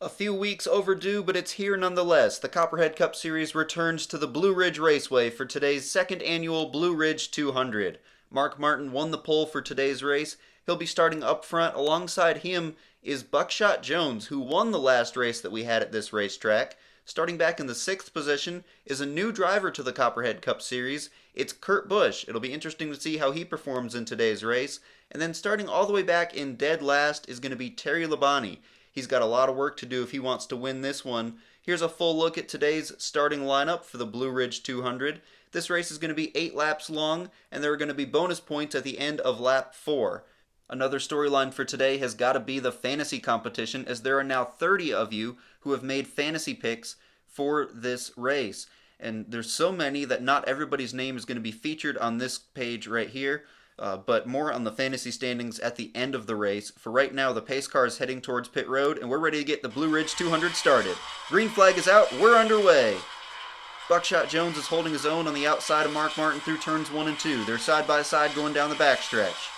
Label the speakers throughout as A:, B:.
A: A few weeks overdue, but it's here nonetheless. The Copperhead Cup Series returns to the Blue Ridge Raceway for today's second annual Blue Ridge 200. Mark Martin won the pole for today's race. He'll be starting up front. Alongside him is Buckshot Jones, who won the last race that we had at this racetrack. Starting back in the 6th position is a new driver to the Copperhead Cup Series. It's Kurt Busch. It'll be interesting to see how he performs in today's race. And then starting all the way back in dead last is going to be Terry Labonte. He's got a lot of work to do if he wants to win this one. Here's a full look at today's starting lineup for the Blue Ridge 200. This race is going to be 8 laps long, and there are going to be bonus points at the end of lap 4. Another storyline for today has got to be the fantasy competition, as there are now 30 of you who have made fantasy picks for this race. And there's so many that not everybody's name is going to be featured on this page right here. But more on the fantasy standings at the end of the race. For right now, the pace car is heading towards pit road, and we're ready to get the Blue Ridge 200 started. Green flag is out, we're underway. Buckshot Jones is holding his own on the outside of Mark Martin through turns 1 and 2. They're side by side going down the backstretch.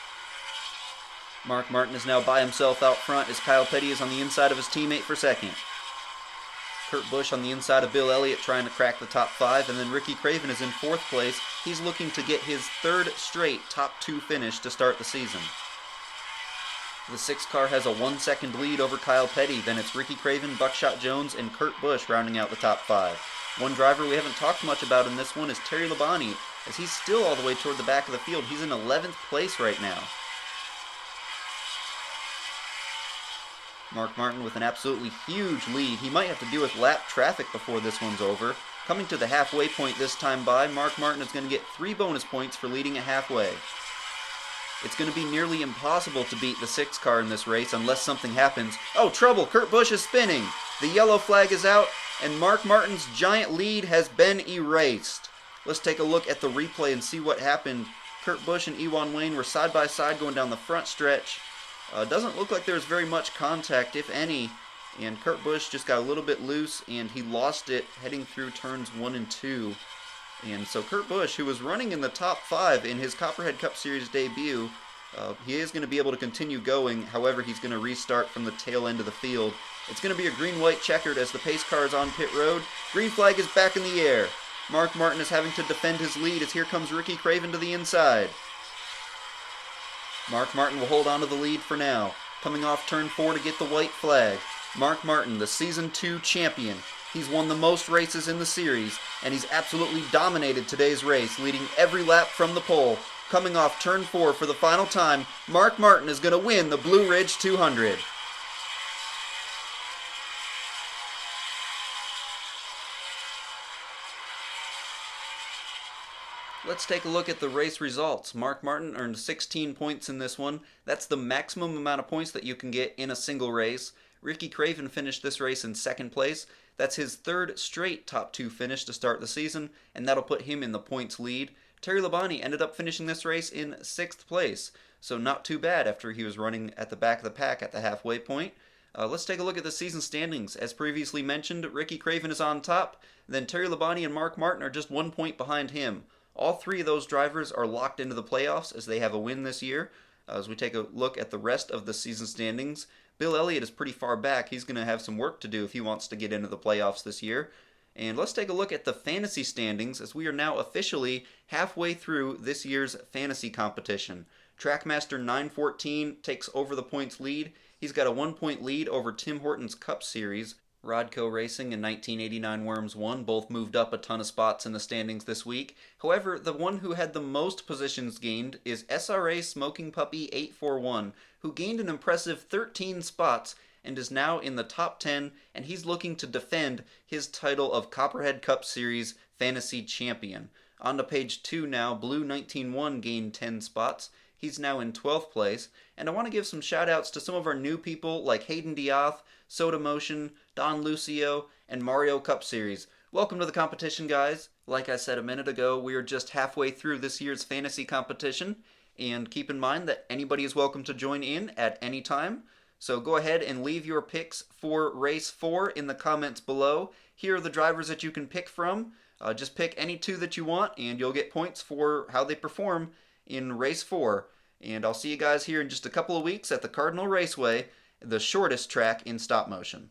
A: Mark Martin is now by himself out front as Kyle Petty is on the inside of his teammate for second. Kurt Busch on the inside of Bill Elliott trying to crack the top 5, and then Ricky Craven is in 4th place. He's looking to get his 3rd straight top 2 finish to start the season. The 6th car has a 1-second lead over Kyle Petty. Then it's Ricky Craven, Buckshot Jones, and Kurt Busch rounding out the top 5. One driver we haven't talked much about in this one is Terry Labonte, as he's still all the way toward the back of the field. He's in 11th place right now. Mark Martin with an absolutely huge lead. He might have to deal with lap traffic before this one's over. Coming to the halfway point this time by, Mark Martin is going to get 3 bonus points for leading at halfway. It's going to be nearly impossible to beat the 6 car in this race unless something happens. Oh, trouble! Kurt Busch is spinning! The yellow flag is out, and Mark Martin's giant lead has been erased. Let's take a look at the replay and see what happened. Kurt Busch and Ewan Wayne were side by side going down the front stretch. Doesn't look like there's very much contact, if any, and Kurt Busch just got a little bit loose and he lost it heading through turns 1 and 2. And so Kurt Busch, who was running in the top 5 in his Copperhead Cup Series debut, he is going to be able to continue going. However, he's going to restart from the tail end of the field. It's going to be a green-white checkered as the pace car is on pit road. Green flag is back in the air. Mark Martin is having to defend his lead as here comes Ricky Craven to the inside. Mark Martin will hold on to the lead for now. Coming off turn 4 to get the white flag. Mark Martin, the Season 2 champion. He's won the most races in the series, and he's absolutely dominated today's race, leading every lap from the pole. Coming off turn 4 for the final time, Mark Martin is going to win the Blue Ridge 200. Let's take a look at the race results. Mark Martin earned 16 points in this one. That's the maximum amount of points that you can get in a single race. Ricky Craven finished this race in 2nd place. That's his 3rd straight top 2 finish to start the season, and that'll put him in the points lead. Terry Labonte ended up finishing this race in 6th place, so not too bad after he was running at the back of the pack at the halfway point. Let's take a look at the season standings. As previously mentioned, Ricky Craven is on top, then Terry Labonte and Mark Martin are just 1 point behind him. All 3 of those drivers are locked into the playoffs as they have a win this year. As we take a look at the rest of the season standings, Bill Elliott is pretty far back. He's going to have some work to do if he wants to get into the playoffs this year. And let's take a look at the fantasy standings as we are now officially halfway through this year's fantasy competition. Trackmaster 914 takes over the points lead. He's got a 1-point lead over Tim Horton's Cup Series. Rodco Racing and 1989 Worms 1 both moved up a ton of spots in the standings this week. However, the one who had the most positions gained is SRA Smoking Puppy 841, who gained an impressive 13 spots and is now in the top 10, and he's looking to defend his title of Copperhead Cup Series Fantasy Champion. On to page 2 now, Blue 191 gained 10 spots. He's now in 12th place, and I want to give some shout-outs to some of our new people like Hayden Diath, Soda Motion, Don Lucio, and Mario Cup Series. Welcome to the competition, guys. Like I said a minute ago, we are just halfway through this year's fantasy competition, and keep in mind that anybody is welcome to join in at any time. So go ahead and leave your picks for race 4 in the comments below. Here are the drivers that you can pick from. Just pick any 2 that you want, and you'll get points for how they perform in race 4. And I'll see you guys here in just a couple of weeks at the Cardinal Raceway, the shortest track in stop motion.